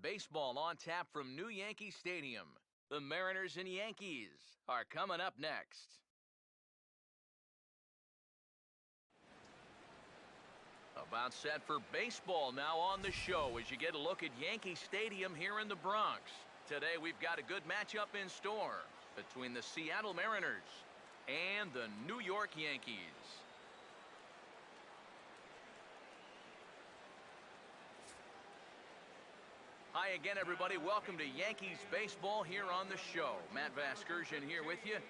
baseball on tap from New Yankee Stadium. The Mariners and Yankees are coming up next. About set for baseball now on the show as you get a look at Yankee Stadium here in the Bronx. Today we've got a good matchup in store between the Seattle Mariners and the New York Yankees. Hi again, everybody. Welcome to Yankees baseball here on the show. Matt Vasgersian here with you.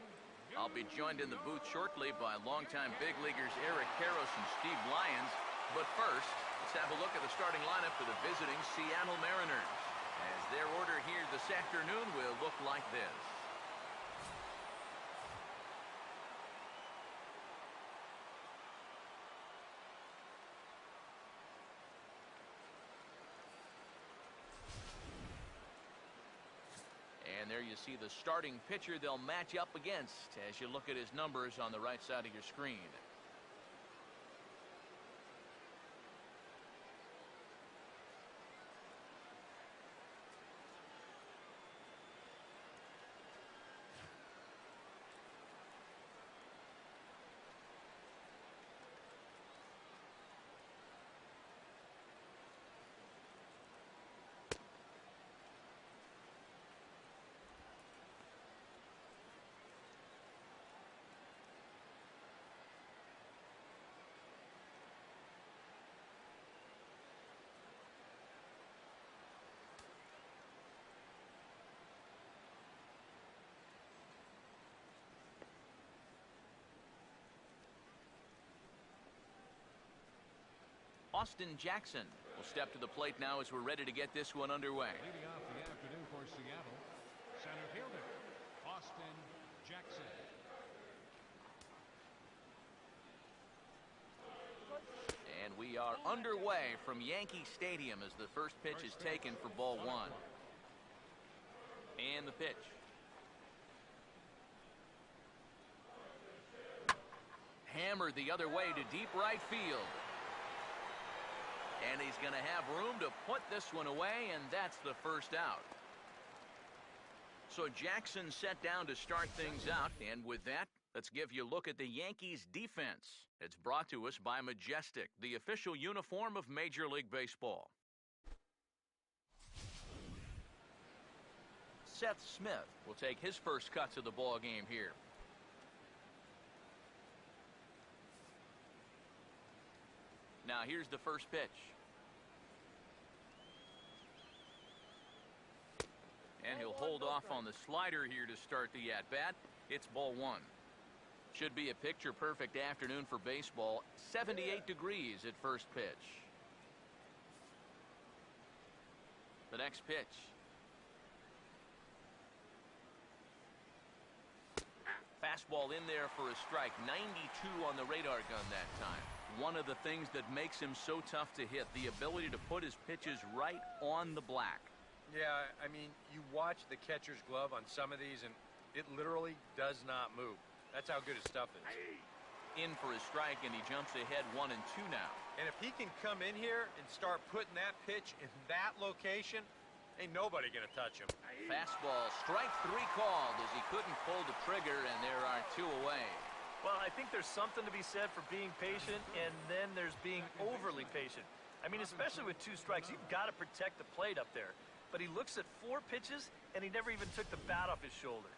I'll be joined in the booth shortly by longtime big leaguers Eric Karros and Steve Lyons. But first, let's have a look at the starting lineup for the visiting Seattle Mariners, as their order here this afternoon will look like this. And there you see the starting pitcher they'll match up against as you look at his numbers on the right side of your screen. Austin Jackson will step to the plate now as we're ready to get this one underway. Leading off the afternoon for Seattle, center fielder, Austin Jackson. And we are underway from Yankee Stadium as the first pitch is taken for ball one. And the pitch. Hammered the other way to deep right field. And he's going to have room to put this one away, and that's the first out. So Jackson set down to start things out, and with that, let's give you a look at the Yankees defense. It's brought to us by Majestic, the official uniform of Major League Baseball. Seth Smith will take his first cuts of the ball game here. Now here's the first pitch. And he'll hold off on the slider here to start the at-bat. It's ball one. Should be a picture-perfect afternoon for baseball. 78 degrees at first pitch. The next pitch. Fastball in there for a strike. 92 on the radar gun that time. One of the things that makes him so tough to hit, the ability to put his pitches right on the black. Yeah, I mean, you watch the catcher's glove on some of these, and it literally does not move. That's how good his stuff is. In for a strike, and he jumps ahead 1-2 now. And if he can come in here and start putting that pitch in that location, ain't nobody going to touch him. Fastball, strike three called as he couldn't pull the trigger, and there are two away. Well, I think there's something to be said for being patient, and then there's being overly patient. I mean, especially with two strikes, you've got to protect the plate up there. But he looks at 4 pitches, and he never even took the bat off his shoulder.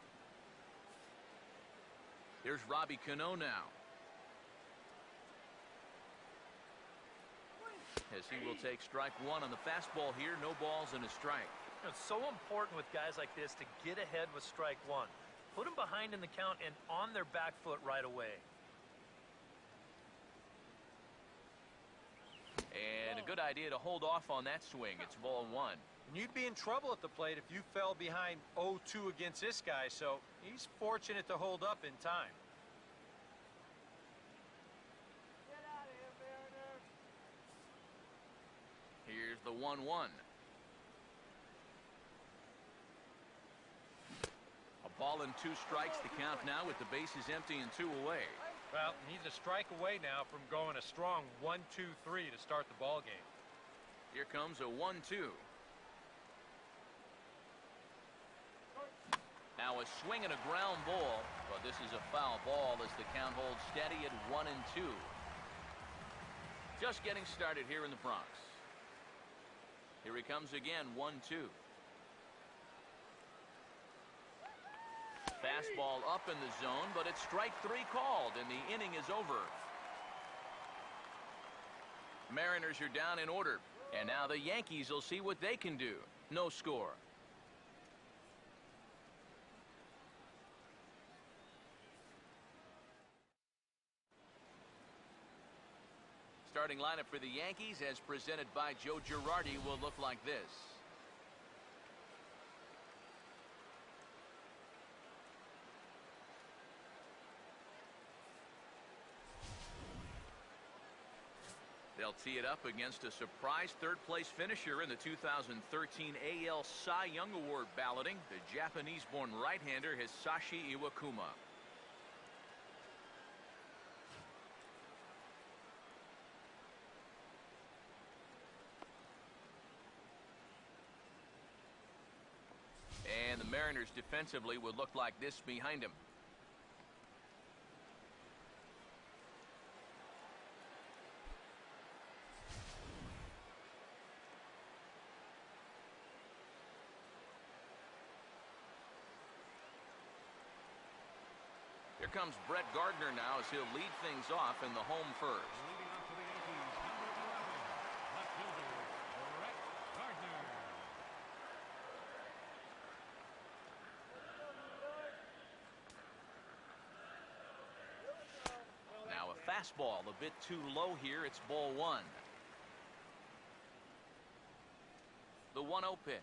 Here's Robbie Cano now. As he will take strike one on the fastball here, no balls and a strike. You know, it's so important with guys like this to get ahead with strike one. Put them behind in the count and on their back foot right away. And a good idea to hold off on that swing. It's ball one. And you'd be in trouble at the plate if you fell behind 0-2 against this guy, so he's fortunate to hold up in time. Get out of here, Mariner. Here's the 1-1. A ball and 2 strikes to count now with the bases empty and 2 away. Well, he's a strike away now from going a strong 1-2-3 to start the ball game. Here comes a 1-2. Now a swing and a ground ball, but this is a foul ball as the count holds steady at 1-2. Just getting started here in the Bronx. Here he comes again, 1-2. Fastball up in the zone, but it's strike 3 called, and the inning is over. Mariners are down in order, and now the Yankees will see what they can do. No score. Starting lineup for the Yankees, as presented by Joe Girardi, will look like this. They'll tee it up against a surprise third-place finisher in the 2013 AL Cy Young Award balloting, the Japanese-born right-hander Hisashi Iwakuma. And the Mariners defensively would look like this behind him. Here comes Brett Gardner now as he'll lead things off in the home first. Leading off for the Yankees, number 11, left fielder, Brett Gardner. Now a fastball a bit too low here. It's ball 1. The 1-0 pitch.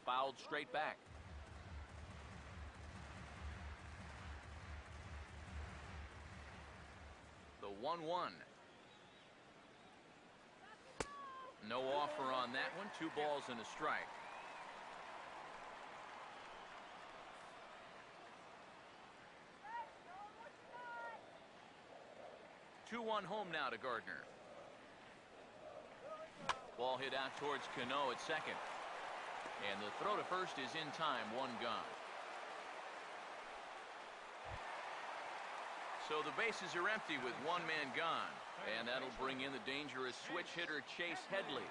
Fouled straight back. The 1-1. No offer on that one. 2 balls and a strike. Two 2-1 home now to Gardner. Ball hit out towards Cano at second. And the throw to first is in time. 1 gone. So the bases are empty with 1 man gone. And that'll bring in the dangerous switch hitter Chase Headley.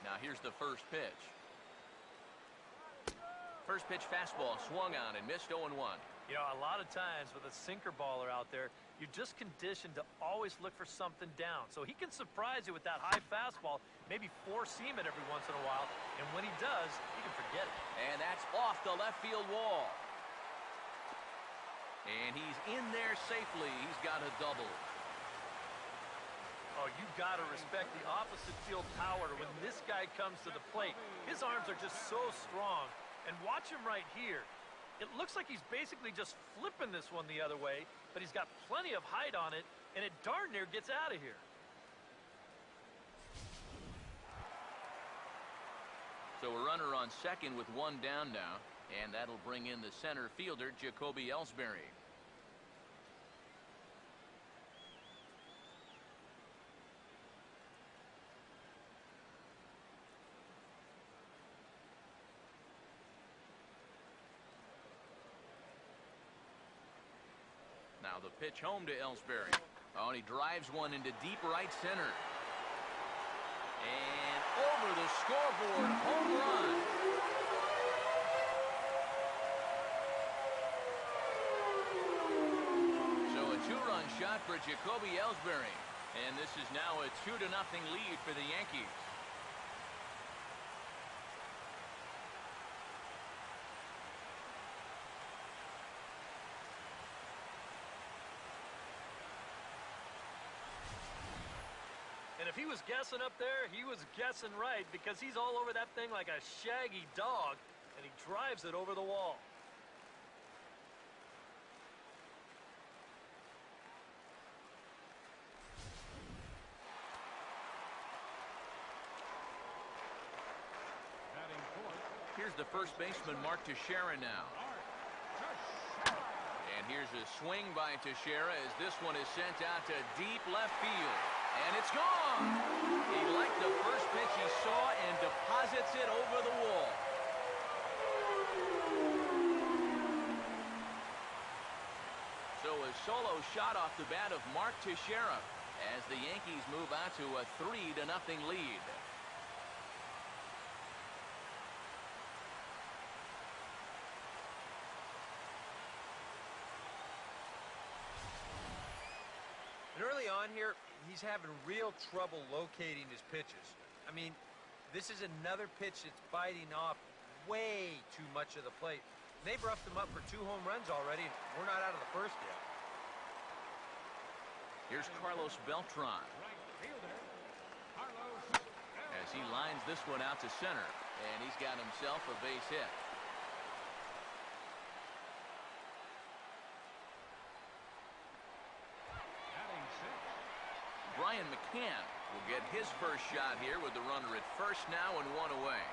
Now here's the first pitch. First pitch fastball swung on and missed 0-1. You know, a lot of times with a sinker baller out there, you're just conditioned to always look for something down. So he can surprise you with that high fastball, maybe 4-seam it every once in a while. And when he does, you can forget it. And that's off the left field wall. And he's in there safely. He's got a double. Oh, you got to respect the opposite field power when this guy comes to the plate. His arms are just so strong. And watch him right here. It looks like he's basically just flipping this one the other way, but he's got plenty of height on it, and it darn near gets out of here. So a runner on second with 1 down now, and that'll bring in the center fielder, Jacoby Ellsbury. Now the pitch home to Ellsbury. Oh, and he drives one into deep right center. And over the scoreboard, home run. So a 2-run shot for Jacoby Ellsbury. And this is now a 2-0 lead for the Yankees. And if he was guessing up there, he was guessing right, because he's all over that thing like a shaggy dog, and he drives it over the wall. Batting fourth, Here's the first baseman, Mark Teixeira now. And here's a swing by Teixeira as this one is sent out to deep left field. And it's gone. He liked the first pitch he saw and deposits it over the wall. So a solo shot off the bat of Mark Teixeira as the Yankees move out to a 3-0 lead. And early on here, he's having real trouble locating his pitches. I mean, this is another pitch that's biting off way too much of the plate. They've roughed him up for 2 home runs already, and we're not out of the first yet. Here's Carlos Beltran Right fielder, Carlos. as he lines this one out to center, and he's got himself a base hit. Batting 6. Brian McCann will get his first shot here with the runner at first now and 1 away.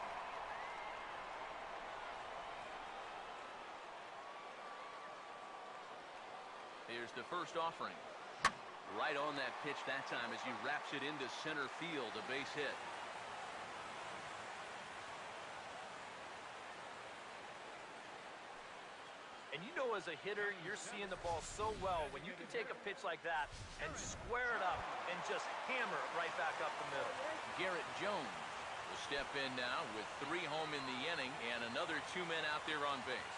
Here's the first offering. Right on that pitch that time as he wraps it into center field, a base hit. And you know, as a hitter, you're seeing the ball so well when you can take a pitch like that and square it up and just hammer it right back up the middle. Garrett Jones will step in now with 3 home in the inning and another 2 men out there on base.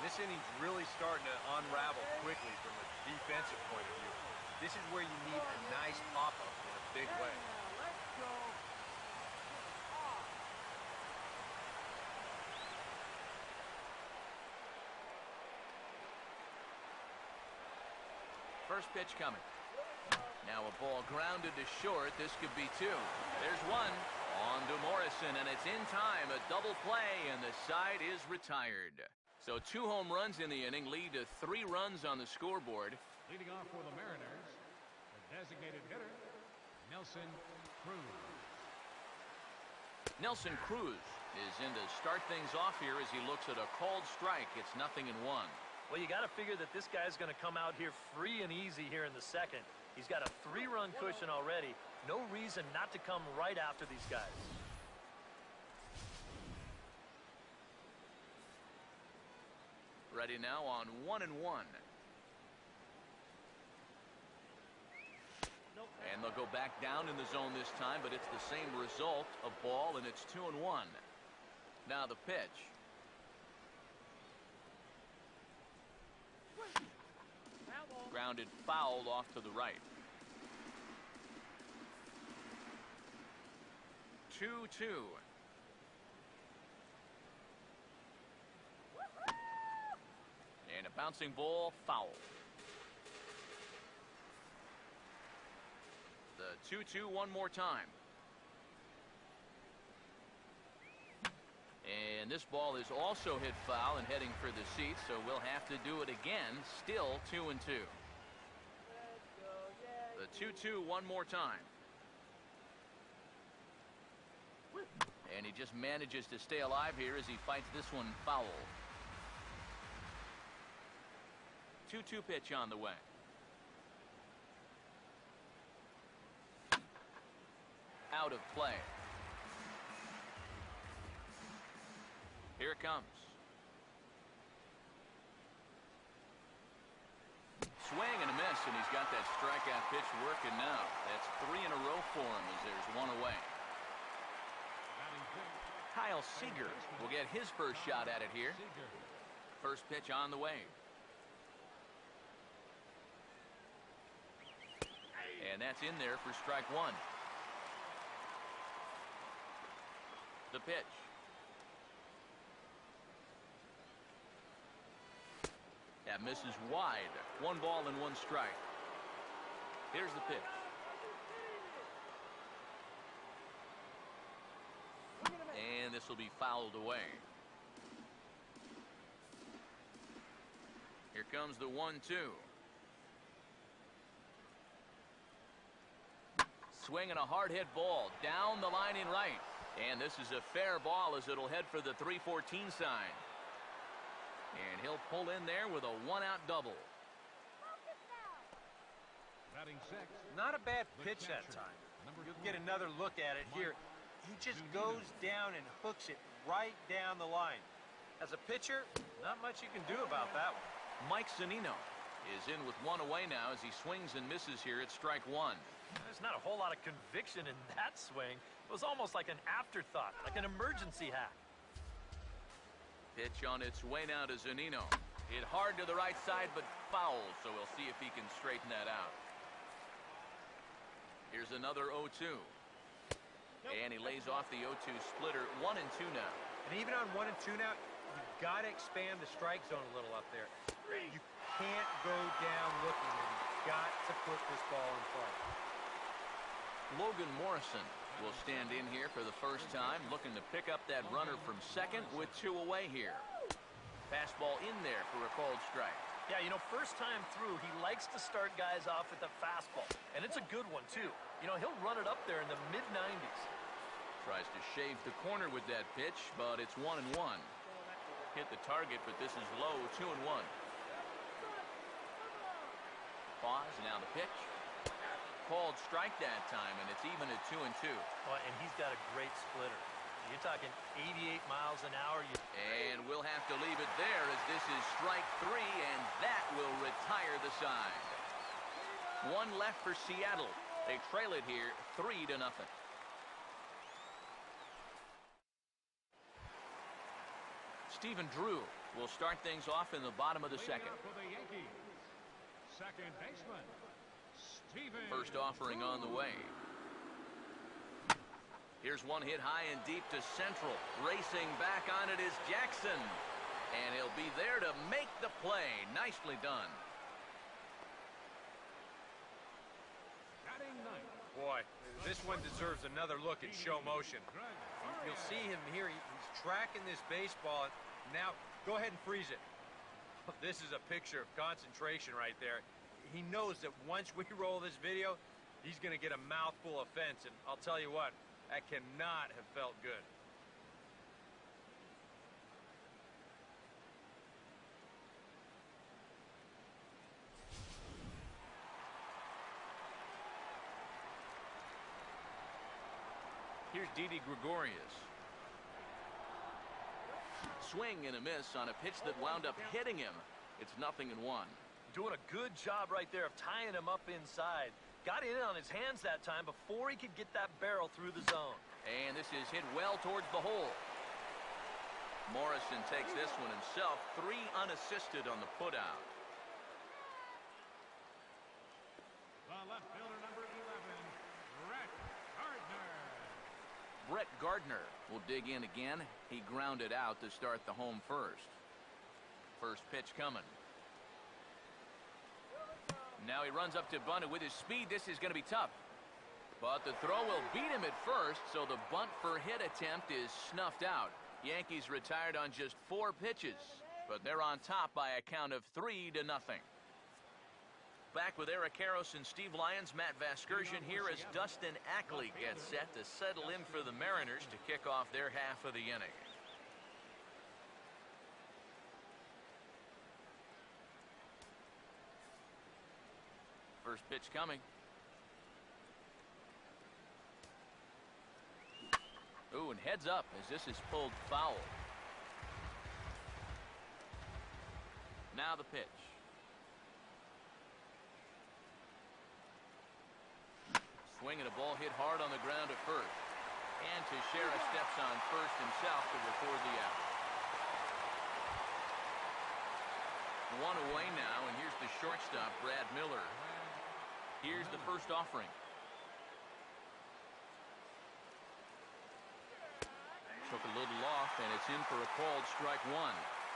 This inning's really starting to unravel quickly from a defensive point of view. This is where you need a nice pop-up in a big way. Let's go. First pitch coming. Now a ball grounded to short. This could be 2. There's 1 on to Morrison, and it's in time. A double play, and the side is retired. So 2 home runs in the inning lead to 3 runs on the scoreboard. Leading off for the Mariners, the designated hitter, Nelson Cruz. Nelson Cruz is in to start things off here as he looks at a called strike. It's 0-1. Well, you got to figure that this guy's going to come out here free and easy here in the second. He's got a 3-run cushion already. No reason not to come right after these guys. Ready now on 1-1. And they'll go back down in the zone this time, but it's the same result, a ball, and it's 2-1. Now the pitch. Grounded foul off to the right. 2-2. And a bouncing ball, foul. The 2-2 one more time. And this ball is also hit foul and heading for the seats, so we'll have to do it again. Still 2-2. The 2-2 one more time. And he just manages to stay alive here as he fights this one foul. 2-2 pitch on the way. Out of play. Here it comes. Swing and a miss, and he's got that strikeout pitch working now. That's 3 in a row for him as there's 1 away. Batting 5th, Kyle Seager will get his first shot at it here. Seager. First pitch on the way. And that's in there for strike 1. The pitch. That misses wide. 1 ball and 1 strike. Here's the pitch. And this will be fouled away. Here comes the 1-2. Swinging a hard hit ball down the line in right. And this is a fair ball as it'll head for the 3-14 sign. And he'll pull in there with a 1-out double. Batting sixth. Not a bad pitch that time. You'll get another look at it here. He just goes down and hooks it right down the line. As a pitcher, not much you can do about that one. Mike Zunino is in with one away now as he swings and misses here at strike one. There's not a whole lot of conviction in that swing. It was almost like an afterthought, like an emergency hack. Pitch on its way now to Zunino. Hit hard to the right side, but foul, so we'll see if he can straighten that out. Here's another 0-2. And he lays off the 0-2 splitter. 1-2 now. And even on 1-2 now, you've got to expand the strike zone a little up there. You can't go down looking, and you've got to put this ball in play. Logan Morrison will stand in here for the first time, looking to pick up that runner from second with 2 away here. Fastball in there for a called strike. Yeah, you know, first time through, he likes to start guys off with a fastball. And it's a good one, too. You know, he'll run it up there in the mid-90s. Tries to shave the corner with that pitch, but it's 1-1. Hit the target, but this is low, 2-1. Pause, now the pitch. Called strike that time, and it's even at 2-2. Oh, and he's got a great splitter. You're talking 88 miles an hour. And we'll have to leave it there as this is strike 3, and that will retire the side. 1 left for Seattle. They trail it here 3-0. Stephen Drew will start things off in the bottom of the second. For the Yankees, second baseman, Stephen First offering on the way. Here's one hit high and deep to central. Racing back on it is Jackson. And he'll be there to make the play. Nicely done. Batting ninth. Boy, this one deserves another look at show motion. You'll see him here. He's tracking this baseball. Now, go ahead and freeze it. This is a picture of concentration right there. He knows that once we roll this video, he's going to get a mouthful of fence. And I'll tell you what, that cannot have felt good. Here's Didi Gregorius. Swing and a miss on a pitch that wound up hitting him. It's 0-1. Doing a good job right there of tying him up inside. Got in on his hands that time before he could get that barrel through the zone. And this is hit well towards the hole. Morrison takes this one himself. 3 unassisted on the putout. The left fielder, number 11, Brett Gardner. Brett Gardner will dig in again. He grounded out to start the home first. First pitch coming. Now he runs up to bunt, and with his speed, this is going to be tough. But the throw will beat him at first, so the bunt for hit attempt is snuffed out. Yankees retired on just 4 pitches, but they're on top by a count of 3-0. Back with Eric Karros and Steve Lyons, Matt Vasgersian here as Dustin Ackley gets set to settle in for the Mariners to kick off their half of the inning. First pitch coming. Ooh, and heads up as this is pulled foul. Now the pitch. Swinging a ball hit hard on the ground at first. And Teixeira steps on first himself to record the out. 1 away now, and here's the shortstop, Brad Miller. Here's the first offering. Took a little off, and it's in for a called strike 1.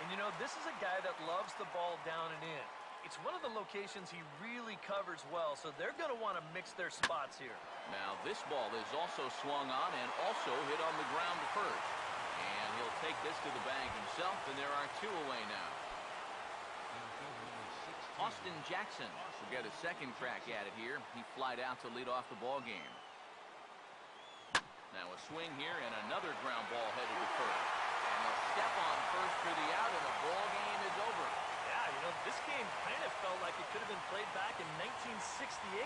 And you know, this is a guy that loves the ball down and in. It's one of the locations he really covers well, so they're going to want to mix their spots here. Now this ball is also swung on and also hit on the ground to first. And he'll take this to the bag himself, and there are 2 away now. Austin Jackson will get a second crack at it here. He flied out to lead off the ball game. Now a swing here and another ground ball headed to first. And they'll step on first for the out, and the ball game is over. Yeah, you know, This game kind of felt like it could have been played back in 1968.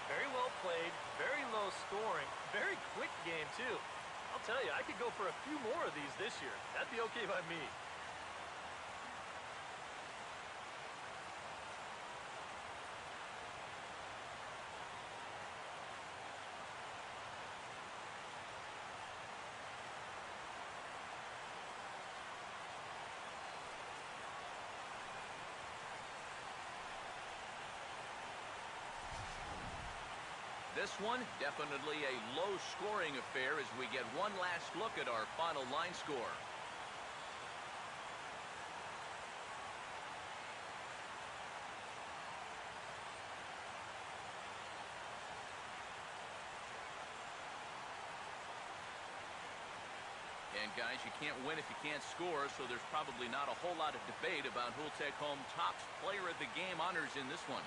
Very well played, very low scoring, very quick game, too. I'll tell you, I could go for a few more of these this year. That'd be okay by me. This one, definitely a low-scoring affair as we get one last look at our final line score. And guys, you can't win if you can't score, so there's probably not a whole lot of debate about who'll take home top player of the game honors in this one.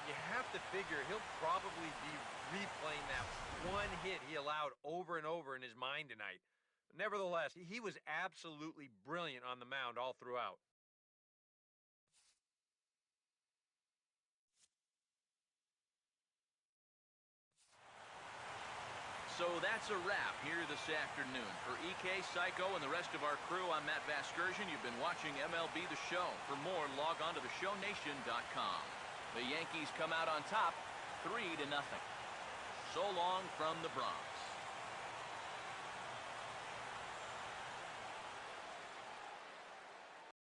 You have to figure he'll probably be replaying that one hit he allowed over and over in his mind tonight. Nevertheless, he was absolutely brilliant on the mound all throughout. So that's a wrap here this afternoon. For EK, Psycho, and the rest of our crew, I'm Matt Vasgersian. You've been watching MLB The Show. For more, log on to theshownation.com. The Yankees come out on top, 3-0. So long from the Bronx.